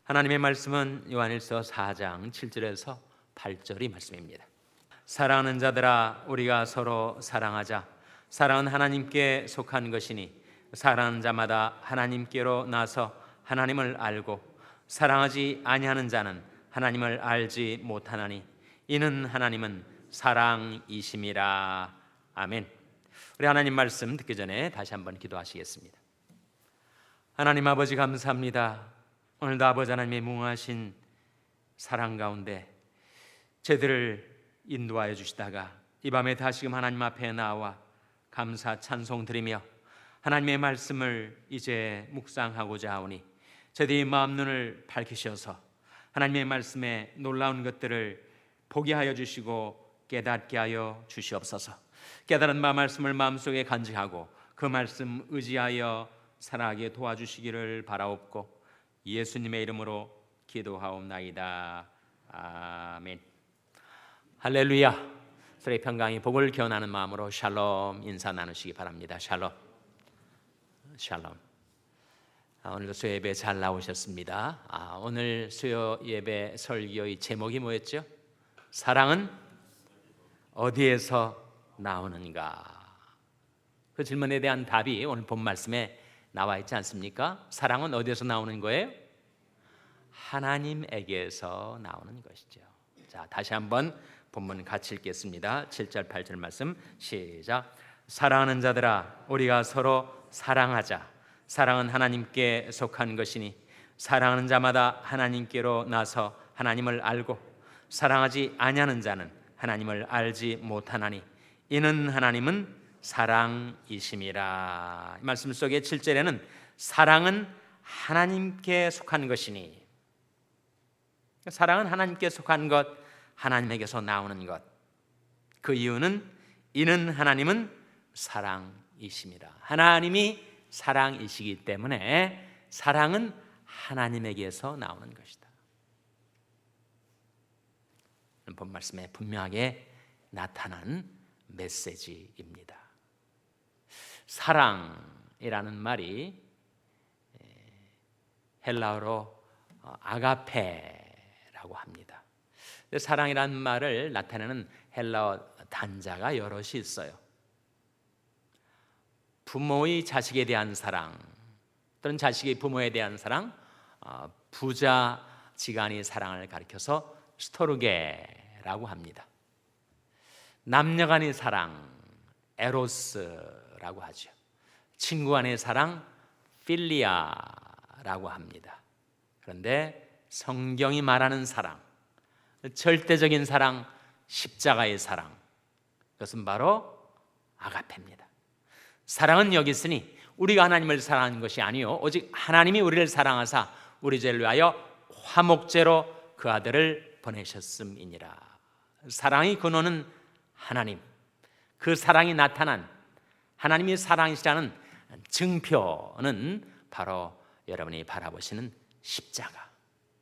하나님의 말씀은 요한일서 4장 7절에서 8절이 말씀입니다. 사랑하는 자들아, 우리가 서로 사랑하자. 사랑은 하나님께 속한 것이니 사랑하는 자마다 하나님께로 나서 하나님을 알고, 사랑하지 아니하는 자는 하나님을 알지 못하나니 이는 하나님은 사랑이심이라. 아멘. 우리 하나님 말씀 듣기 전에 다시 한번 기도하시겠습니다. 하나님 아버지, 감사합니다. 오늘도 아버지 하나님의 무궁하신 사랑 가운데 저희들을 인도하여 주시다가 이 밤에 다시금 하나님 앞에 나와 감사 찬송 드리며 하나님의 말씀을 이제 묵상하고자 하오니 저희들의 마음 눈을 밝히셔서 하나님의 말씀에 놀라운 것들을 보게 하여 주시고 깨닫게 하여 주시옵소서. 깨달은 말씀을 마음속에 간직하고 그 말씀 의지하여 살아가게 도와주시기를 바라옵고 예수님의 이름으로 기도하옵나이다. 아멘. 할렐루야. 서로의 평강이 복을 기원하는 마음으로 샬롬 인사 나누시기 바랍니다. 샬롬. 샬롬. 오늘도 수요 예배 잘 나오셨습니다. 오늘 수요 예배 설교의 제목이 뭐였죠? 사랑은 어디에서 나오는가? 그 질문에 대한 답이 오늘 본 말씀에 나와 있지 않습니까? 사랑은 어디에서 나오는 거예요? 하나님에게서 나오는 것이죠. 자, 다시 한번 본문 같이 읽겠습니다. 7절 8절 말씀 시작. 사랑하는 자들아, 우리가 서로 사랑하자. 사랑은 하나님께 속한 것이니 사랑하는 자마다 하나님께로 나서 하나님을 알고, 사랑하지 아니하는 자는 하나님을 알지 못하나니 이는 하나님은 사랑이심이라. 이 말씀 속에 7절에는 사랑은 하나님께 속한 것이니, 사랑은 하나님께 속한 것, 하나님에게서 나오는 것. 그 이유는 이는 하나님은 사랑이심이라. 하나님이 사랑이시기 때문에 사랑은 하나님에게서 나오는 것이다. 본 말씀에 분명하게 나타난 메시지입니다. 사랑이라는 말이 헬라어로 아가페라고 합니다. 사랑이라는 말을 나타내는 헬라어 단자가 여럿이 있어요. 부모의 자식에 대한 사랑, 또는 자식이 부모에 대한 사랑, 부자 지간의 사랑을 가리켜서 스토르게라고 합니다. 남녀 간의 사랑, 에로스라고 하죠. 친구 간의 사랑, 필리아라고 합니다. 그런데 성경이 말하는 사랑, 절대적인 사랑, 십자가의 사랑, 그것은 바로 아가페입니다. 사랑은 여기 있으니 우리가 하나님을 사랑하는 것이 아니요 오직 하나님이 우리를 사랑하사 우리 죄를 위하여 화목제로 그 아들을 보내셨음이니라. 사랑의 근원은 하나님, 그 사랑이 나타난 하나님이 사랑이시라는 증표는 바로 여러분이 바라보시는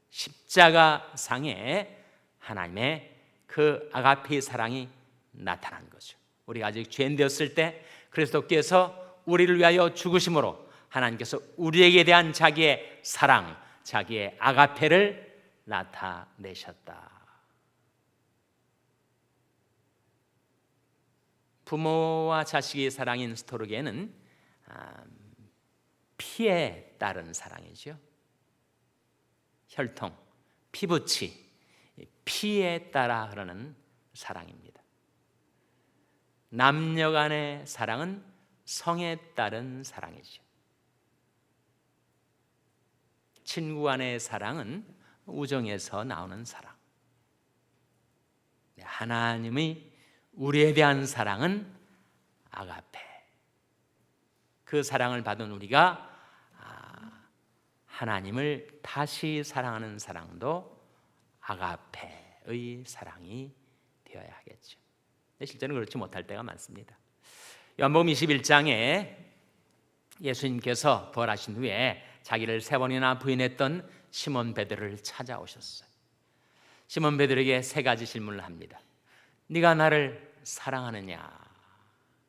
십자가 상에 하나님의 그 아가페의 사랑이 나타난 거죠. 우리가 아직 죄인 되었을 때 그리스도께서 우리를 위하여 죽으심으로 하나님께서 우리에게 대한 자기의 사랑, 자기의 아가페를 나타내셨다. 부모와 자식의 사랑인 스토르게는 피에 따른 사랑이죠. 혈통, 피부치, 피에 따라 흐르는 사랑입니다. 남녀 간의 사랑은 성에 따른 사랑이죠. 친구 간의 사랑은 우정에서 나오는 사랑. 하나님의 우리에 대한 사랑은 아가페. 그 사랑을 받은 우리가 하나님을 다시 사랑하는 사랑도 아가페의 사랑이 되어야 하겠죠. 실제는 그렇지 못할 때가 많습니다. 요한복음 21장에 예수님께서 부활하신 후에 자기를 3번이나 부인했던 시몬 베드로를 찾아오셨어요. 시몬 베드로에게 3가지 질문을 합니다. 네가 나를 사랑하느냐?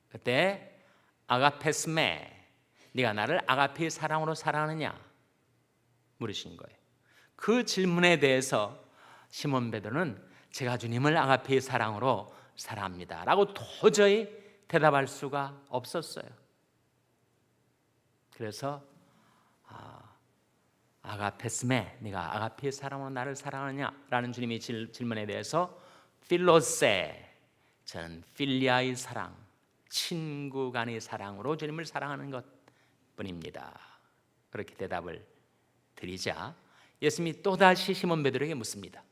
그때 아가페스메, 네가 나를 아가페의 사랑으로 사랑하느냐? 물으신 거예요. 그 질문에 대해서 시몬 베드로는 제가 주님을 아가페의 사랑으로 사랑합니다 라고 도저히 대답할 수가 없었어요. 그래서 아가페스메, 네가 아가페의 사랑으로 나를 사랑하느냐 라는 주님의 질문에 대해서 필로세, 저는 필리아의 사랑, 친구 간의 사랑으로 주님을 사랑하는 것 뿐입니다. 그렇게 대답을 드리자 예수님이 또다시 시몬 베드로에게 묻습니다.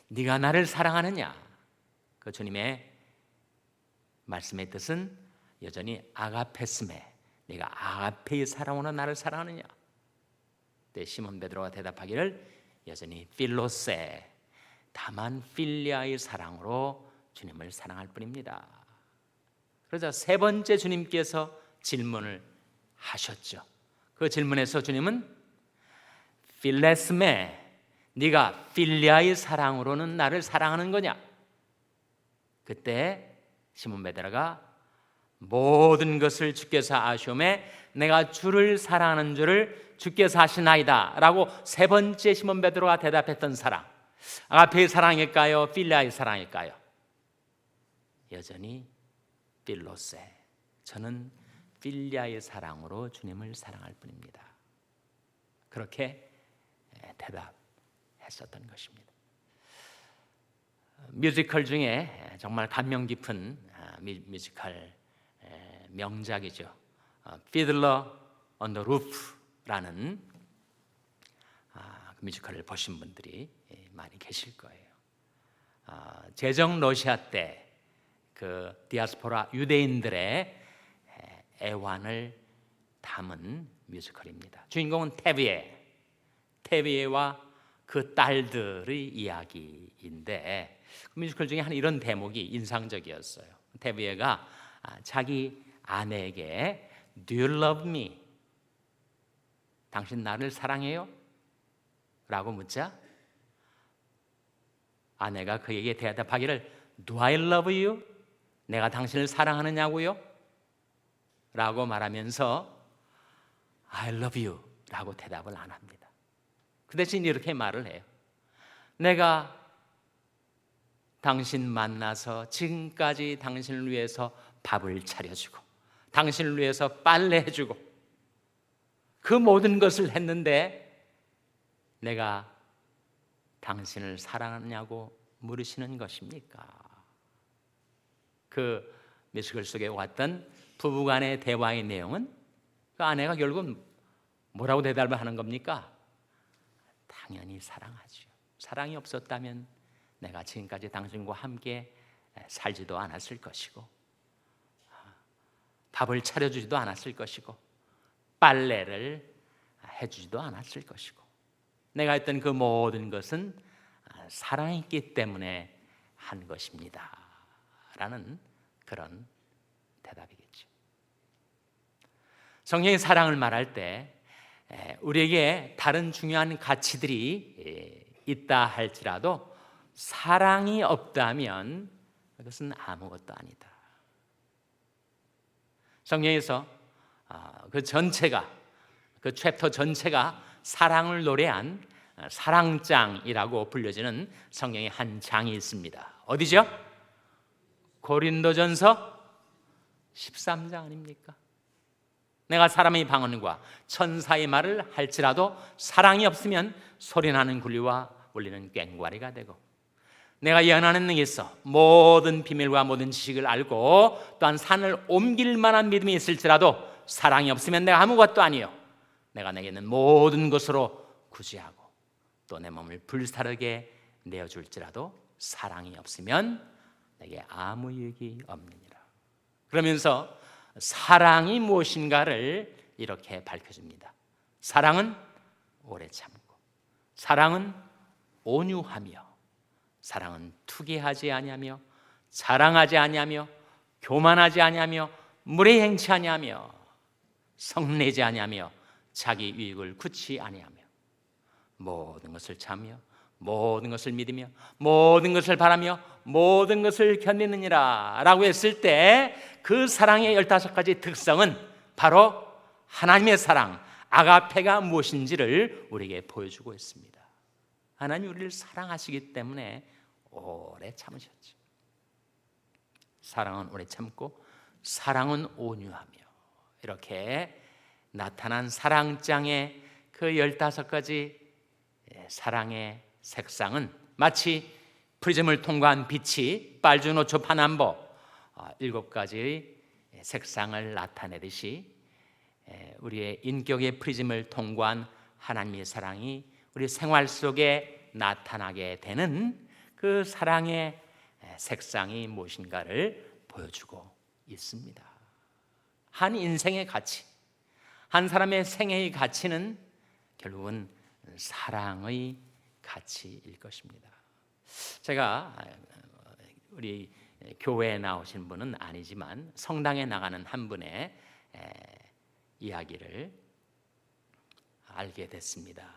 네가 나를 사랑하느냐? 그 주님의 말씀의 뜻은 여전히 아가페스메, 네가 아가페의 사랑으로 나를 사랑하느냐? 네, 시몬 베드로가 대답하기를 여전히 필로세, 다만 필리아의 사랑으로 주님을 사랑할 뿐입니다. 그러자 세 번째 주님께서 질문을 하셨죠. 그 질문에서 주님은 필레스메, 네가 필리아의 사랑으로는 나를 사랑하는 거냐? 그때 시몬 베드로가 모든 것을 주께서 아시오매 내가 주를 사랑하는 줄을 주께서 아시나이다 라고 세 번째 시몬 베드로가 대답했던 사랑, 아가페의 사랑일까요? 필리아의 사랑일까요? 여전히 필로세, 저는 필리아의 사랑으로 주님을 사랑할 뿐입니다. 그렇게 대답했었던 것입니다. 뮤지컬 중에 정말 감명 깊은 뮤지컬 명작이죠. Fiddler on the Roof라는 뮤지컬을 보신 분들이 많이 계실 거예요. 제정 러시아 때 그 디아스포라 유대인들의 애환을 담은 뮤지컬입니다. 주인공은 테비에와 그 딸들의 이야기인데 그 뮤지컬 중에 한 이런 대목이 인상적이었어요. 테비에가 자기 아내에게 Do you love me? 당신 나를 사랑해요? 라고 묻자 아내가 그에게 대답하기를 Do I love you? 내가 당신을 사랑하느냐고요? 라고 말하면서 I love you 라고 대답을 안 합니다. 그 대신 이렇게 말을 해요. 내가 당신 만나서 지금까지 당신을 위해서 밥을 차려주고 당신을 위해서 빨래해주고 그 모든 것을 했는데 내가 당신을 사랑하냐고 물으시는 것입니까? 그 뮤지컬 속에 왔던 부부간의 대화의 내용은 그 아내가 결국은 뭐라고 대답을 하는 겁니까? 당연히 사랑하죠. 사랑이 없었다면 내가 지금까지 당신과 함께 살지도 않았을 것이고 밥을 차려주지도 않았을 것이고 빨래를 해주지도 않았을 것이고 내가 했던 그 모든 것은 사랑했기 때문에 한 것입니다 라는 그런 대답이겠죠. 성령의 사랑을 말할 때 우리에게 다른 중요한 가치들이 있다 할지라도 사랑이 없다면 그것은 아무것도 아니다. 성경에서 그 전체가 그 챕터 전체가 사랑을 노래한 사랑장이라고 불려지는 성경의 한 장이 있습니다. 어디죠? 고린도전서 13장 아닙니까? 내가 사람의 방언과 천사의 말을 할지라도 사랑이 없으면 소리나는 굴리와 울리는 꽹과리가 되고 내가 예언하는 능이 있어 모든 비밀과 모든 지식을 알고 또한 산을 옮길 만한 믿음이 있을지라도 사랑이 없으면 내가 아무것도 아니요 내가 내게 있는 모든 것으로 구제하고 또 내 몸을 불사르게 내어줄지라도 사랑이 없으면 내게 아무 유익이 없느니라. 그러면서 사랑이 무엇인가를 이렇게 밝혀줍니다. 사랑은 오래 참고 사랑은 온유하며 사랑은 투기하지 아니하며 자랑하지 아니하며 교만하지 아니하며 무례 행치 아니하며 성내지 아니하며 자기 유익을 굳이 아니하며 모든 것을 참으며 모든 것을 믿으며 모든 것을 바라며 모든 것을 견디느니라 라고 했을 때 그 사랑의 15가지 특성은 바로 하나님의 사랑, 아가페가 무엇인지를 우리에게 보여주고 있습니다. 하나님 우리를 사랑하시기 때문에 오래 참으셨죠. 사랑은 오래 참고 사랑은 온유하며, 이렇게 나타난 사랑장의 그 15가지 사랑의 색상은 마치 프리즘을 통과한 빛이 빨주노초 파남보 7가지의 색상을 나타내듯이 우리의 인격의 프리즘을 통과한 하나님의 사랑이 우리 생활 속에 나타나게 되는 그 사랑의 색상이 무엇인가를 보여주고 있습니다. 한 인생의 가치, 한 사람의 생애의 가치는 결국은 사랑의 가치일 것입니다. 제가 우리 교회에 나오신 분은 아니지만 성당에 나가는 한 분의 이야기를 알게 됐습니다.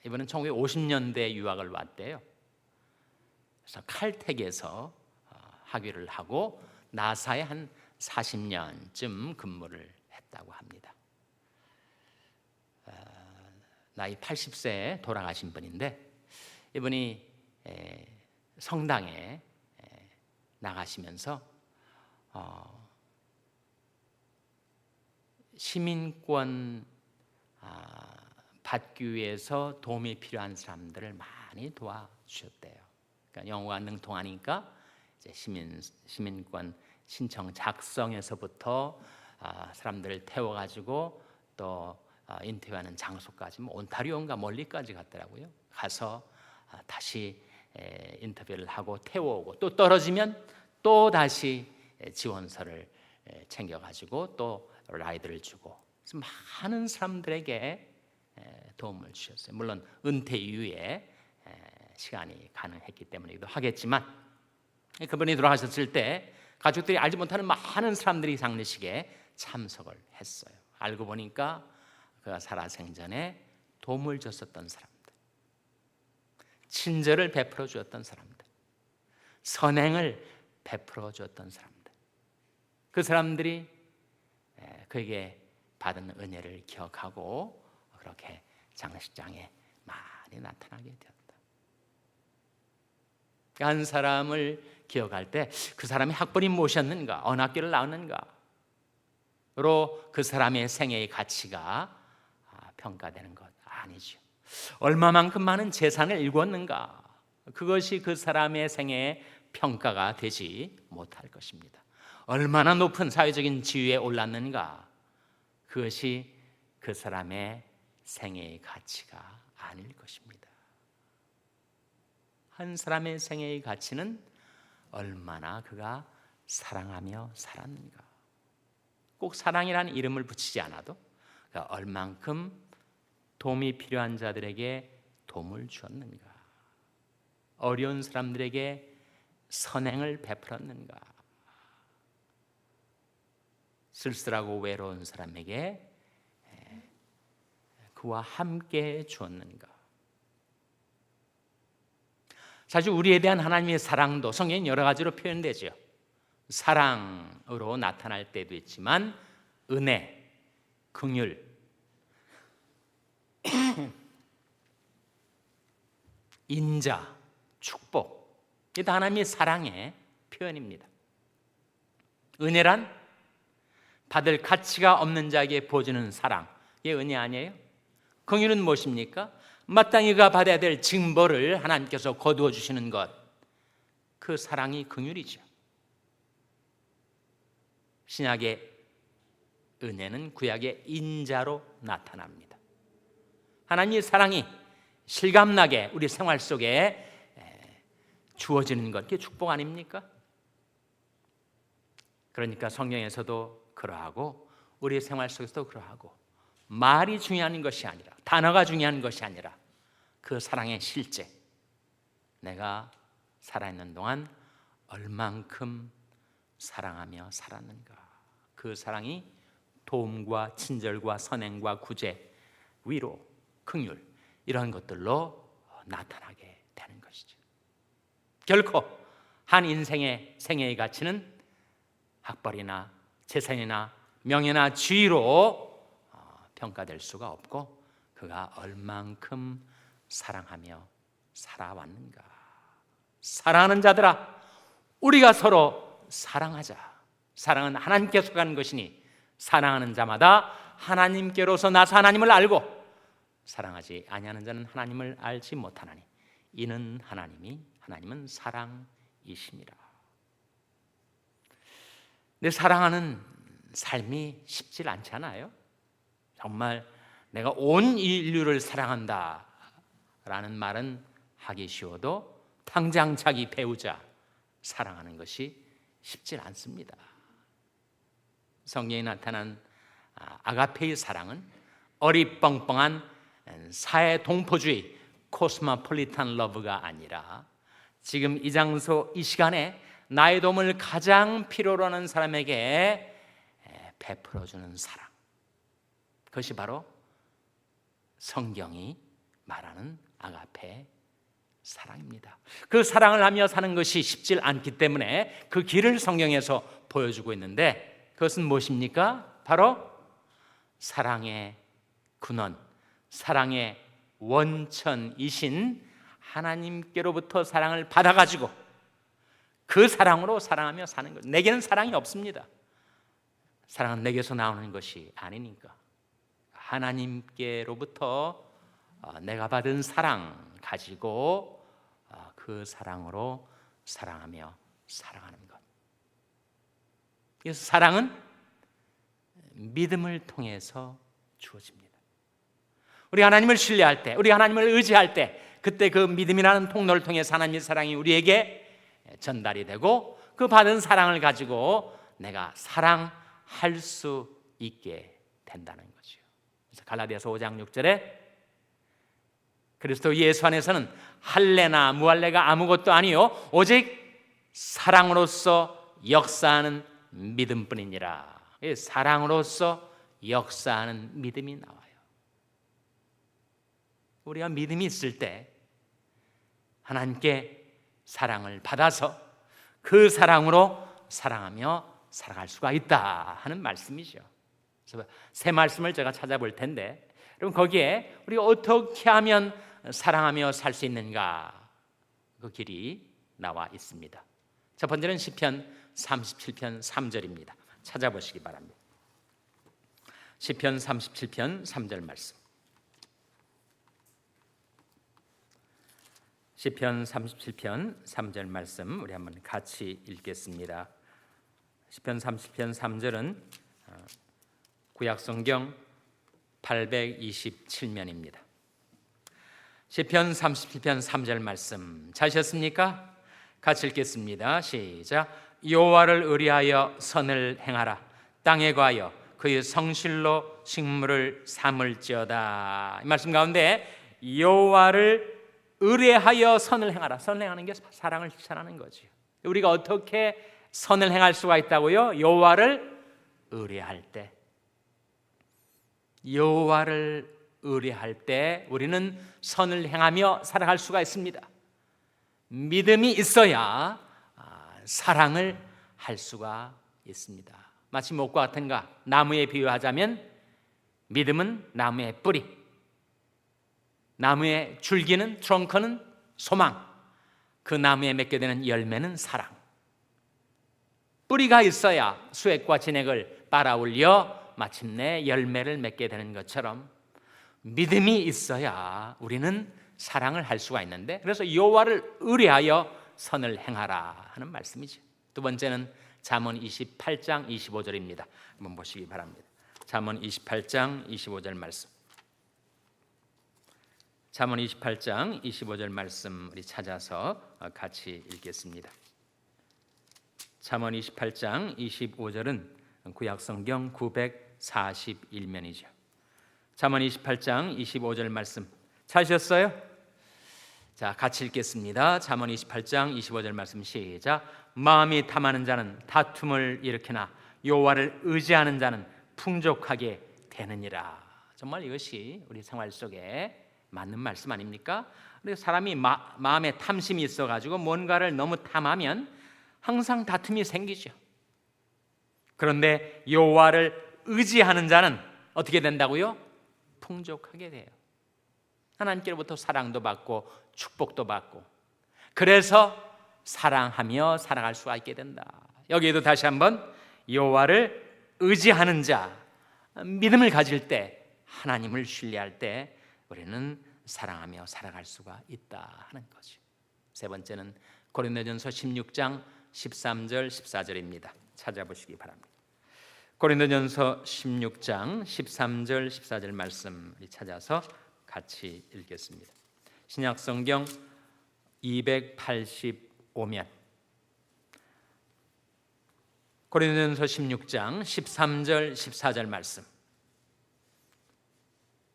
이분은 1950년대 유학을 왔대요. 그래서 칼텍에서 학위를 하고 나사에 한 40년쯤 근무를 했다고 합니다. 나이 80세에 돌아가신 분인데, 이분이 성당에 나가시면서 시민권 받기 위해서 도움이 필요한 사람들을 많이 도와주셨대요. 그러니까 영어가 능통하니까 이제 시민권 신청 작성에서부터 사람들을 태워가지고 또 인터뷰하는 장소까지 온타리오인가 멀리까지 갔더라고요. 가서 다시 인터뷰를 하고 태워오고, 또 떨어지면 또 다시 지원서를 챙겨가지고 또 라이드를 주고, 그래서 많은 사람들에게 도움을 주셨어요. 물론 은퇴 이후에 시간이 가능했기 때문이기도 하겠지만, 그분이 돌아가셨을 때 가족들이 알지 못하는 많은 사람들이 장례식에 참석을 했어요. 알고 보니까 그가 살아생전에 도움을 줬었던 사람들, 친절을 베풀어 주었던 사람들, 선행을 베풀어 주었던 사람들, 그 사람들이 그에게 받은 은혜를 기억하고 그렇게 장례식장에 많이 나타나게 되었다. 한 사람을 기억할 때 그 사람이 학벌이 무엇이었는가, 어느 학교를 나왔는가로 그 사람의 생애의 가치가 평가되는 것 아니죠. 얼마만큼 많은 재산을 일구었는가, 그것이 그 사람의 생애의 평가가 되지 못할 것입니다. 얼마나 높은 사회적인 지위에 올랐는가, 그것이 그 사람의 생애의 가치가 아닐 것입니다. 한 사람의 생애의 가치는 얼마나 그가 사랑하며 살았는가. 꼭 사랑이라는 이름을 붙이지 않아도 그가 얼만큼 도움이 필요한 자들에게 도움을 주었는가, 어려운 사람들에게 선행을 베풀었는가, 쓸쓸하고 외로운 사람에게 그와 함께 주었는가. 사실 우리에 대한 하나님의 사랑도 성경엔 여러 가지로 표현되죠. 사랑으로 나타날 때도 있지만 은혜, 긍휼, 인자, 축복, 이게 다 하나님의 사랑의 표현입니다. 은혜란 받을 가치가 없는 자에게 보여주는 사랑, 이게 은혜 아니에요? 긍휼은 무엇입니까? 마땅히 그가 받아야 될 징벌을 하나님께서 거두어 주시는 것, 그 사랑이 긍휼이죠. 신약의 은혜는 구약의 인자로 나타납니다. 하나님의 사랑이 실감나게 우리 생활 속에 주어지는 것, 그게 축복 아닙니까? 그러니까 성경에서도 그러하고 우리 생활 속에서도 그러하고, 말이 중요한 것이 아니라, 단어가 중요한 것이 아니라 그 사랑의 실제, 내가 살아있는 동안 얼만큼 사랑하며 살았는가, 그 사랑이 도움과 친절과 선행과 구제, 위로, 긍휼, 이런 것들로 나타나게 되는 것이죠. 결코 한 인생의 생애의 가치는 학벌이나 재산이나 명예나 지위로 평가될 수가 없고, 그가 얼만큼 사랑하며 살아왔는가? 사랑하는 자들아, 우리가 서로 사랑하자. 사랑은 하나님께 속한 것이니 사랑하는 자마다 하나님께로서 나서 하나님을 알고 사랑하지 아니하는 자는 하나님을 알지 못하나니 이는 하나님은 사랑이심이라. 근데 사랑하는 삶이 쉽지 않잖아요. 정말 내가 온 인류를 사랑한다 라는 말은 하기 쉬워도 당장 자기 배우자 사랑하는 것이 쉽지 않습니다. 성경에 나타난 아가페의 사랑은 어리뻥뻥한 사회 동포주의 코스모폴리탄 러브가 아니라 지금 이 장소 이 시간에 나의 도움을 가장 필요로 하는 사람에게 베풀어주는 사랑, 그것이 바로 성경이 말하는 아가페 사랑입니다. 그 사랑을 하며 사는 것이 쉽지 않기 때문에 그 길을 성경에서 보여주고 있는데 그것은 무엇입니까? 바로 사랑의 근원, 사랑의 원천이신 하나님께로부터 사랑을 받아가지고 그 사랑으로 사랑하며 사는 것. 내게는 사랑이 없습니다. 사랑은 내게서 나오는 것이 아니니까 하나님께로부터 내가 받은 사랑 가지고 그 사랑으로 사랑하며 살아가는 것. 그래서 사랑은 믿음을 통해서 주어집니다. 우리 하나님을 신뢰할 때, 우리 하나님을 의지할 때 그때 그 믿음이라는 통로를 통해서 하나님의 사랑이 우리에게 전달이 되고 그 받은 사랑을 가지고 내가 사랑할 수 있게 된다는 거죠. 그래서 갈라디아서 5장 6절에 그리스도 예수 안에서는 할례나 무할례가 아무것도 아니요 오직 사랑으로서 역사하는 믿음뿐이니라. 사랑으로서 역사하는 믿음이 나와요. 우리가 믿음이 있을 때 하나님께 사랑을 받아서 그 사랑으로 사랑하며 살아갈 수가 있다 하는 말씀이죠. 그래서 새 말씀을 제가 찾아볼 텐데 여러분 거기에 우리가 어떻게 하면 사랑하며 살 수 있는가 그 길이 나와 있습니다. 첫 번째는 시편 37편 3절입니다. 찾아보시기 바랍니다. 시편 37편 3절 말씀. 시편 37편 3절 말씀 우리 한번 같이 읽겠습니다. 시편 30편 3절은 구약성경 827면입니다. 시편 37편 3절 말씀 찾으셨습니까? 같이 읽겠습니다. 시작. 여호와를 의리하여 선을 행하라. 땅에 과하여 그의 성실로 식물을 삼을지어다. 이 말씀 가운데 여호와를 의뢰하여 선을 행하라. 선을 행하는 게 사랑을 실천하는 거죠. 우리가 어떻게 선을 행할 수가 있다고요? 여호와를 의뢰할 때, 여호와를 의뢰할 때 우리는 선을 행하며 살아갈 수가 있습니다. 믿음이 있어야 사랑을 할 수가 있습니다. 마치 목과 같은가? 나무에 비유하자면 믿음은 나무의 뿌리, 나무의 줄기는 트렁크는 소망, 그 나무에 맺게 되는 열매는 사랑. 뿌리가 있어야 수액과 진액을 빨아올려 마침내 열매를 맺게 되는 것처럼 믿음이 있어야 우리는 사랑을 할 수가 있는데 그래서 여호와를 의뢰하여 선을 행하라 하는 말씀이죠. 두 번째는 잠언 28장 25절입니다. 한번 보시기 바랍니다. 잠언 28장 25절 말씀. 잠언 28장 25절 말씀 우리 찾아서 같이 읽겠습니다. 잠언 28장 25절은 구약성경 941면이죠. 잠언 28장 25절 말씀 찾으셨어요? 자, 같이 읽겠습니다. 잠언 28장 25절 말씀 시작. 마음이 탐하는 자는 다툼을 일으키나 여호와를 의지하는 자는 풍족하게 되느니라. 정말 이것이 우리 생활 속에 맞는 말씀 아닙니까? 사람이 마음에 탐심이 있어가지고 뭔가를 너무 탐하면 항상 다툼이 생기죠. 그런데 여호와를 의지하는 자는 어떻게 된다고요? 풍족하게 돼요. 하나님께로부터 사랑도 받고 축복도 받고, 그래서 사랑하며 살아갈 수가 있게 된다. 여기에도 다시 한번 여호와를 의지하는 자, 믿음을 가질 때, 하나님을 신뢰할 때 우리는 사랑하며 살아갈 수가 있다 하는 거죠. 세 번째는 고린도전서 16장 13절 14절입니다. 찾아보시기 바랍니다. 고린도전서 16장 13절 14절 말씀 찾아서 같이 읽겠습니다. 신약성경 285면 고린도전서 16장 13절 14절 말씀,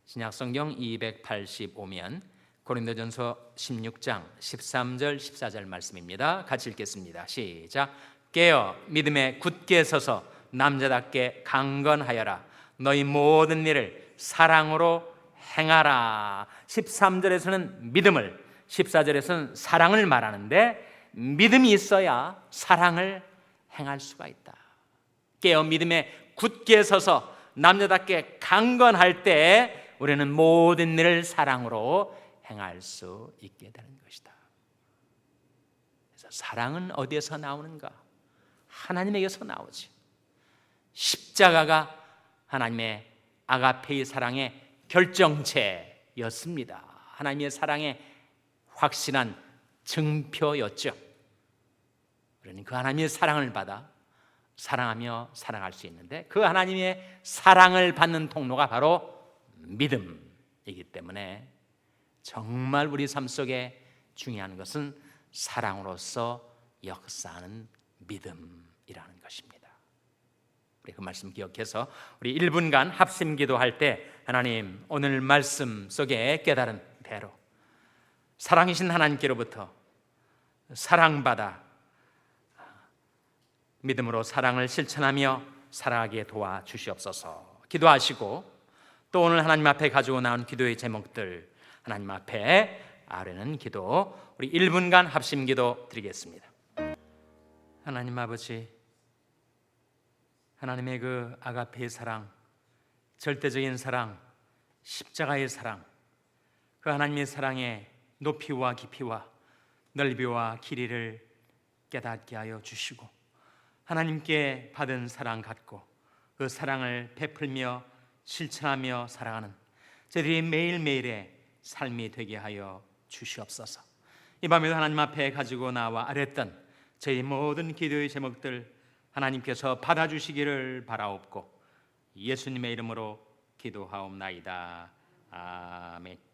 신약성경 285면 고린도전서 16장 13절 14절 말씀입니다. 같이 읽겠습니다. 시작. 깨어 믿음에 굳게 서서 남자답게 강건하여라. 너희 모든 일을 사랑으로 행하라. 13절에서는 믿음을, 14절에서는 사랑을 말하는데, 믿음이 있어야 사랑을 행할 수가 있다. 깨어 믿음에 굳게 서서 남자답게 강건할 때 우리는 모든 일을 사랑으로 행할 수 있게 되는 것이다. 그래서 사랑은 어디에서 나오는가? 하나님에게서 나오지. 십자가가 하나님의 아가페의 사랑의 결정체였습니다. 하나님의 사랑의 확실한 증표였죠. 그러니 그 하나님의 사랑을 받아 사랑하며 살아갈 수 있는데, 그 하나님의 사랑을 받는 통로가 바로 믿음이기 때문에 정말 우리 삶 속에 중요한 것은 사랑으로서 역사하는 믿음이라는 것입니다. 우리 그 말씀 기억해서 우리 1분간 합심 기도할 때, 하나님 오늘 말씀 속에 깨달은 대로 사랑이신 하나님께로부터 사랑받아 믿음으로 사랑을 실천하며 살아가게 도와주시옵소서 기도하시고, 또 오늘 하나님 앞에 가지고 나온 기도의 제목들 하나님 앞에 아뢰는 기도, 우리 1분간 합심 기도 드리겠습니다. 하나님 아버지, 하나님의 그 아가페의 사랑, 절대적인 사랑, 십자가의 사랑, 그 하나님의 사랑의 높이와 깊이와 넓이와 길이를 깨닫게 하여 주시고, 하나님께 받은 사랑 갖고 그 사랑을 베풀며 실천하며 살아가는 저희들이 매일매일의 삶이 되게 하여 주시옵소서. 이 밤에도 하나님 앞에 가지고 나와 아랬던 저희 모든 기도의 제목들 하나님께서 받아주시기를 바라옵고 예수님의 이름으로 기도하옵나이다. 아멘.